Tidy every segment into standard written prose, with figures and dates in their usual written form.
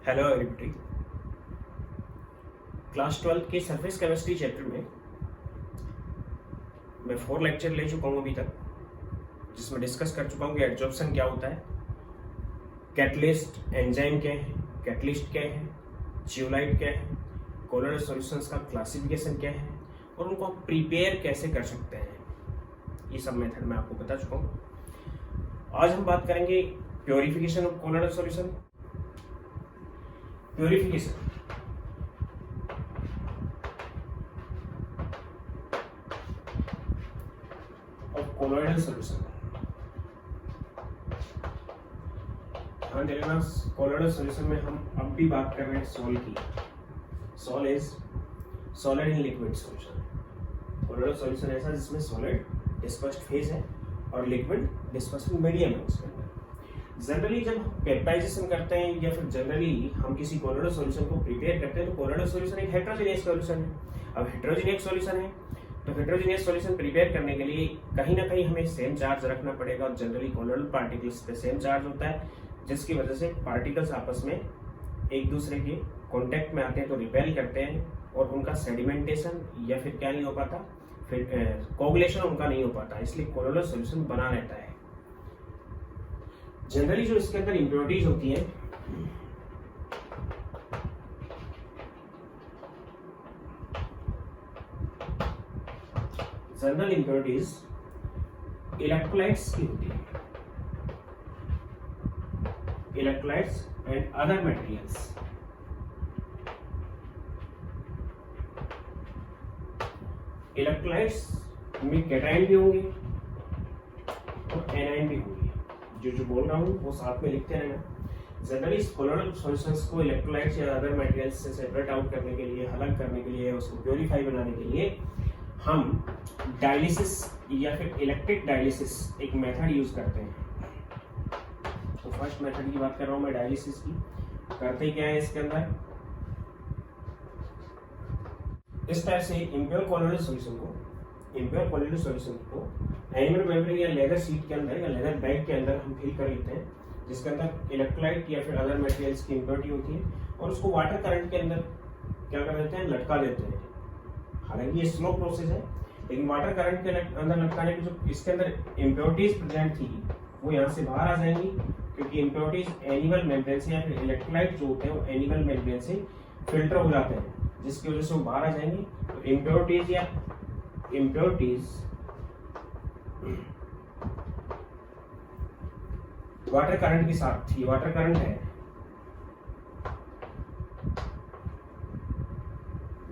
Hello everybody. Class 12 के surface chemistry chapter में मैं 4 लेक्चर ले चुका हूँ अभी तक, जिसमें डिस्कस कर चुका हूँ कि एडजॉर्प्शन क्या होता है, कैटलिस्ट एंजाइम क्या है, कैटलिस्ट क्या है, जियोलाइट क्या है, कोलोइडल सॉल्यूशंस का क्लासिफिकेशन क्या है और उनको हम प्रिपेयर कैसे कर सकते हैं, ये सब मेथड मैं आपको बता चुका हूँ। आज हम बात करेंगे purification of colloidal solution. Purification of colloidal solution. ध्यान दे लेना, कोलोइडल सॉल्यूशन में हम अब भी बात कर रहे हैं सोल की। Sol is solid in liquid solution. Colloidal solution ऐसा जिसमें सॉलिड डिस्पर्स्ड फेज है और लिक्विड डिस्पर्स्ड मीडियम है उसके अंदर। जनरली जब पेप्टाइजेशन करते हैं या फिर जनरली हम किसी कोलोइडल सॉल्यूशन को प्रिपेयर करते हैं तो कोलोइडल सॉल्यूशन एक हेटेरोजेनियस सॉल्यूशन है। अब हेटेरोजेनियस सॉल्यूशन है तो हेटेरोजेनियस सॉल्यूशन प्रिपेयर करने के लिए कहीं ना कहीं हमें सेम चार्ज रखना पड़ेगा और जनरली कोलोइडल पार्टिकल्स पे सेम चार्ज होता है, जिसकी वजह से पार्टिकल्स आपस में एक दूसरे के कॉन्टेक्ट में आते हैं तो रिपेल करते हैं और उनका सेडिमेंटेशन या फिर क्या नहीं हो पाता, फिर कोगुलेशन उनका नहीं हो पाता, इसलिए कोलोइडल सॉल्यूशन बना रहता है। जनरली जो इसके अंदर इम्प्योरिटीज होती हैं जनरल इम्प्योरिटीज इलेक्ट्रोलाइट्स की होती है, electrolytes and other materials. Electrolytes में कैटायन भी होंगे और एनायन भी होंगे। जो बोल रहा हूँ वो साथ में लिखते रहना। जनरली कोलोइडल सॉल्यूशंस को इलेक्ट्रोलाइट्स या अदर मटेरियल्स से सेपरेट आउट करने के लिए, अलग करने के लिए, उसको प्योरीफाई बनाने के लिए हम डायलिसिस या फिर इलेक्ट्रिक डायलिसिस एक मेथड यूज करते हैं। तो फर्स्ट मेथड की बात कर रहा हूँ मैं, डायलिसिस की। करते क्या है इसके अंदर, इस तरह से इम्प्योर कोलोइडल सॉल्यूशन को एनिमल मेम्ब्रेन या लेदर शीट के अंदर या लेदर बैग के अंदर हम फिल कर लेते हैं, जिसके अंदर इलेक्ट्रोलाइट या फिर अदर मटेरियल्स की इम्प्योरिटी होती है, और उसको वाटर करंट के अंदर क्या कर देते हैं, लटका देते हैं। हालांकि ये स्लो प्रोसेस है, लेकिन वाटर करंट के अंदर लटकाने की जो इसके अंदर इम्प्योरिटीज प्रेजेंट थी वो यहाँ से बाहर आ जाएंगी, क्योंकि इम्प्योरिटीज एनिमल मेम्ब्रेन से या फिर इलेक्ट्रोलाइट जो होते हैं वो एनिमल मेम्ब्रेन से फिल्टर हो जाते हैं, जिसकी वजह से वो बाहर आ जाएंगी। तो इम्प्योरिटीज वाटर करंट के साथ थी, वाटर करंट है,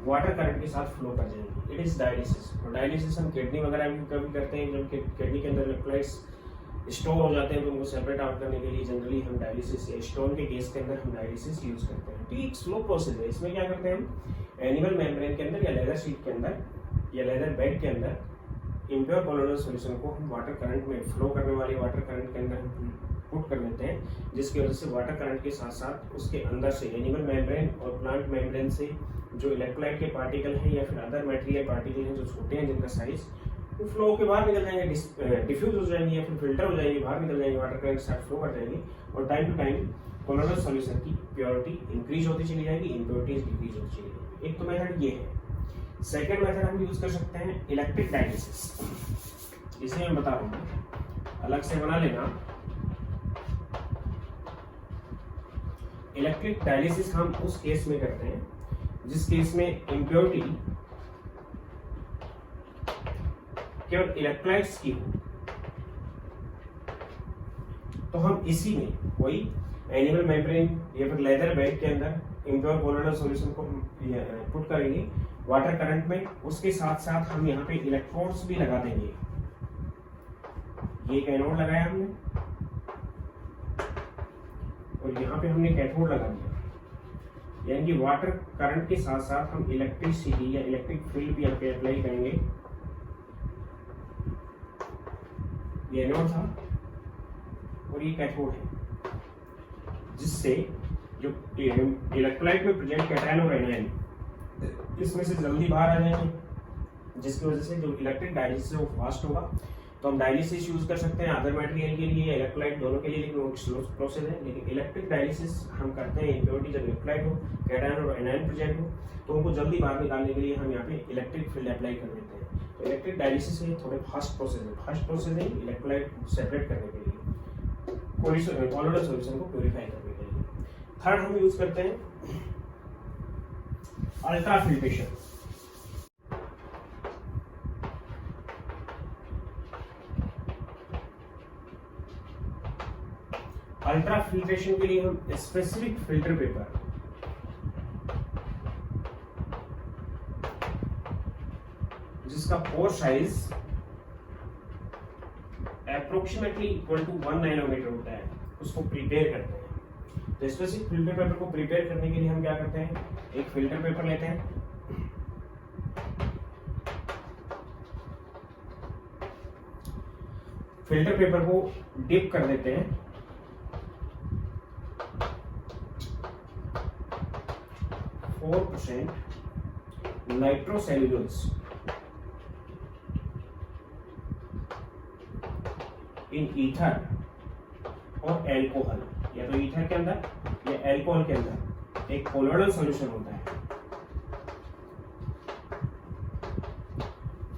वाटर करंट के साथ फ्लो कर जाएंगे। It is dialysis. और डायलिसिस हम किडनी वगैरह भी कभी करते हैं, जब किडनी के अंदर इलेक्ट्रोलाइट्स स्टोर हो जाते हैं तो उनको सेपरेट आउट करने के लिए जनरली हम डायलिसिस या स्टोन के केस के अंदर हम डायलिसिस यूज करते हैं। तो एक स्लो प्रोसेस है। इसमें क्या करते हैं हम, एनिमल मेम्ब्रेन के अंदर या लेदर शीट के अंदर या लेदर बेड के अंदर इम्प्योर कोलोइडल सॉल्यूशन को हम वाटर करंट में फ्लो करने वाले वाटर करंट के अंदर हम पुट कर देते हैं, जिसकी वजह से वाटर करंट के साथ साथ उसके अंदर से एनिमल मेम्ब्रेन और प्लांट मेम्ब्रेन से जो इलेक्ट्रोलाइट के पार्टिकल हैं या फिर अदर मटेरियल पार्टिकल हैं जो छोटे हैं, जिनका साइज वो फ्लो के बाहर निकल जाएंगे, डिफ्यूज हो जाएंगे या फिर फिल्टर हो जाएंगे, बाहर निकल जाएंगे, वाटर करंट के साथ फ्लो कर जाएंगे, और time to time colloidal solution की प्योरिटी इंक्रीज होती चली जाएगी, इम्प्योरिटीज डिक्रीज होती चली जाएगी। एक तो मेथड ये है। सेकेंड मेथड हम यूज कर सकते हैं इलेक्ट्रिक डायलिसिस। इसे मैं बता रहा हूँ, अलग से बना लेना। इलेक्ट्रिक डायलिसिस हम उस केस में करते हैं जिस केस में इम्प्योरिटी केवल इलेक्ट्रोलाइट्स की हो, तो हम इसी में वही एनिमल मेम्ब्रेन या फिर लेदर बैग के अंदर इम्प्योर कोलोइडल सॉल्यूशन को पुट करेंगे वाटर करंट में। उसके साथ साथ हम यहाँ पे इलेक्ट्रोड्स भी लगा देंगे। ये एक एनोड लगाया हमने और यहाँ पे हमने कैथोड लगा दिया, यानी कि वाटर करंट के साथ साथ हम इलेक्ट्रिसिटी या इलेक्ट्रिक फील्ड भी यहाँ पे अप्लाई करेंगे। ये एनोड था और ये कैथोड है, जिससे जो इलेक्ट्रोलाइट में प्रेजेंट कैटायन और एनायन इसमें से जल्दी बाहर आ जाएंगे, जिसकी वजह से जो इलेक्ट्रिक डायलिसिस है वो फास्ट होगा। तो तो हम डायलिसिस यूज कर सकते हैं अदर मटेरियल के लिए, इलेक्ट्रोलाइट दोनों के लिए, लेकिन वो स्लो प्रोसेस है। लेकिन इलेक्ट्रिक डायलिसिस हम करते हैं इम्प्योरिटी जब इलेक्ट्रोलाइट हो, कैटायन और एनायन प्रेजेंट हो, तो उनको जल्दी बाहर निकालने के लिए हम यहाँ पे इलेक्ट्रिक फील्ड अप्लाई कर देते हैं। तो इलेक्ट्रिक डायलिसिस है थोड़े फास्ट प्रोसेस है, इलेक्ट्रोलाइट सेपरेट करने के लिए, कोलोइडल सॉल्यूशन को प्यूरिफाई करने के लिए। थर्ड हम यूज करते हैं अल्ट्रा फिल्ट्रेशन। अल्ट्रा फिल्ट्रेशन के लिए हम स्पेसिफिक फिल्टर पेपर जिसका pore size approximately equal to 1 nanometre होता है, उसको प्रिपेयर करते हैं। तो स्पेसिफिक फिल्टर पेपर को प्रिपेयर करने के लिए हम क्या करते हैं, एक फिल्टर पेपर लेते हैं, फिल्टर पेपर को डिप कर देते हैं 4% नाइट्रोसेल्यूलोज इन ईथर और एल्कोहल, या तो ईथर के अंदर या एल्कोहल के अंदर एक कोलोइडल सॉल्यूशन होता है।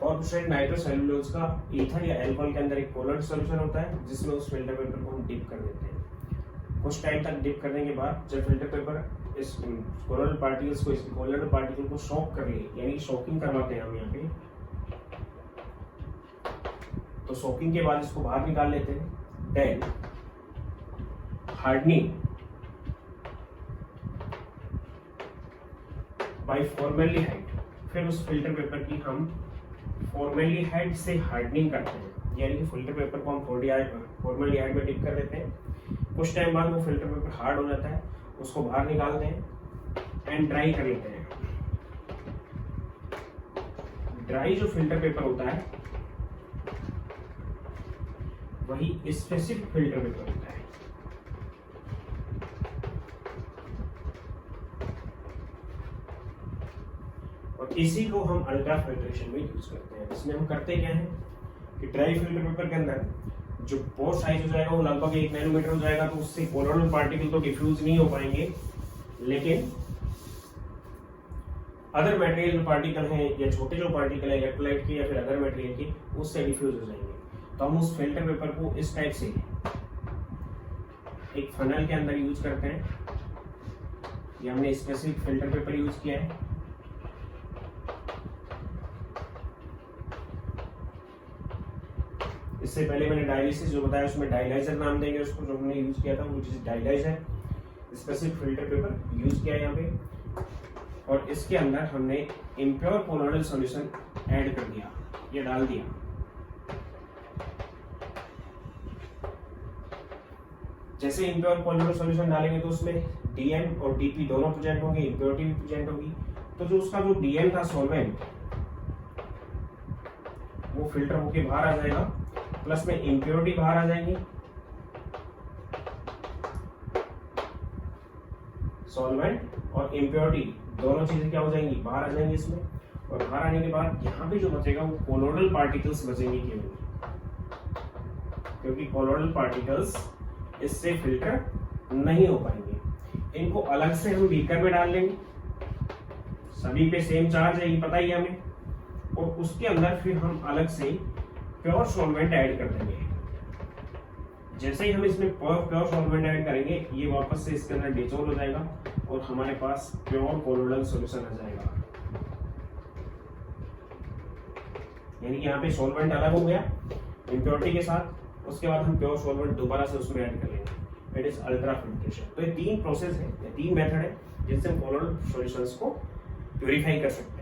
4% नाइट्रोसेल्यूलोज का ईथर या एल्कोहल के अंदर एक कोलोइडल सॉल्यूशन होता है, जिसमें उस फिल्टर पेपर को हम डिप कर देते हैं। कुछ टाइम तक डिप करने के बाद जब फिल्टर पेपर इस कोलोइडल पार्टिकल्स को, इस कोलोइडल पार्टिकल को शॉक कर ले, यानी शॉकिंग करवाते हैं हम यहाँ पे, तो शॉकिंग के बाद इसको बाहर निकाल लेते हैं। देन हार्डनिंग बाय फॉर्मेल्डिहाइड, फिर उस फिल्टर पेपर की हम फॉर्मेल्डिहाइड से हार्डनिंग करते हैं, यानी कि फिल्टर पेपर को हम फॉर्मेल्डिहाइड में डिप कर देते हैं। कुछ टाइम बाद वो फिल्टर पेपर हार्ड हो जाता है, उसको बाहर निकालते हैं एंड ड्राई कर लेते हैं। ड्राई जो फिल्टर पेपर होता है वही स्पेसिफिक फिल्टर पेपर होता है। और इसी को हम अल्ट्रा फिल्ट्रेशन में यूज करते हैं। इसमें हम करते क्या है कि ड्राई फिल्टर पेपर के अंदर जो पोर साइज हो जाएगा वो लगभग 1 नैनोमीटर हो जाएगा, तो उससे कोलोइडल पार्टिकल तो डिफ्यूज नहीं हो पाएंगे, लेकिन अदर मटेरियल पार्टिकल हैं या छोटे जो पार्टिकल है इलेक्ट्रोलाइट के या फिर अदर मटेरियल के, उससे डिफ्यूज हो जाएंगे। तो हम उस फिल्टर पेपर को इस टाइप से एक फनल के अंदर यूज करते हैं। ये हमने स्पेसिफिक फिल्टर पेपर यूज किया है। इससे पहले मैंने डायलिसिस जो बताया उसमें डायलाइजर नाम देंगे उसको, जो हमने यूज किया था वो चीज dialyser. Specific filter paper use किया है यहाँ पे, और इसके अंदर हमने इम्प्योर कोलोइडल सॉल्यूशन ऐड कर दिया, ये डाल दिया। जैसे इम्प्योर कोलोइडल सॉल्यूशन डालेंगे तो उसमें डीएम और डीपी दोनों प्रेजेंट होंगे, इम्प्योरिटी भी प्रेजेंट होगी। तो जो उसका जो डीएम था सॉल्वेंट वो फिल्टर होके बाहर आ जाएगा, प्लस में इम्प्योरिटी बाहर आ जाएंगी। सॉल्वेंट और इम्प्योरिटी दोनों चीजें क्या हो जाएंगी, बाहर आ जाएंगी इसमें। और बाहर आने के बाद यहाँ पे जो बचेगा वो कोलोइडल पार्टिकल्स बचेंगे केवल, क्योंकि कोलोइडल पार्टिकल्स इससे फिल्टर नहीं हो पाएंगे। इनको अलग से हम बीकर में डाल लेंगे, सभी पे सेम चार्ज है ये पता ही है हमें, और उसके अंदर फिर हम अलग से प्योर सॉल्वेंट ऐड कर देंगे। जैसे ही हम इसमें प्योर सॉल्वेंट ऐड करेंगे ये वापस से इसके अंदर डिसॉल्व हो जाएगा और हमारे पास प्योर कोलोइडल सॉल्यूशन आ जाएगा। यानी कि यहाँ पे सॉल्वेंट अलग हो गया इम्प्योरिटी के साथ, उसके बाद हम प्योर सॉल्वेंट दोबारा से उसमें ऐड कर लेंगे। It is ultra filtration. तो ये 3 प्रोसेस है, 3 मेथड है जिनसे हम कोलोइडल सॉल्यूशंस को प्यूरिफाई कर सकते हैं।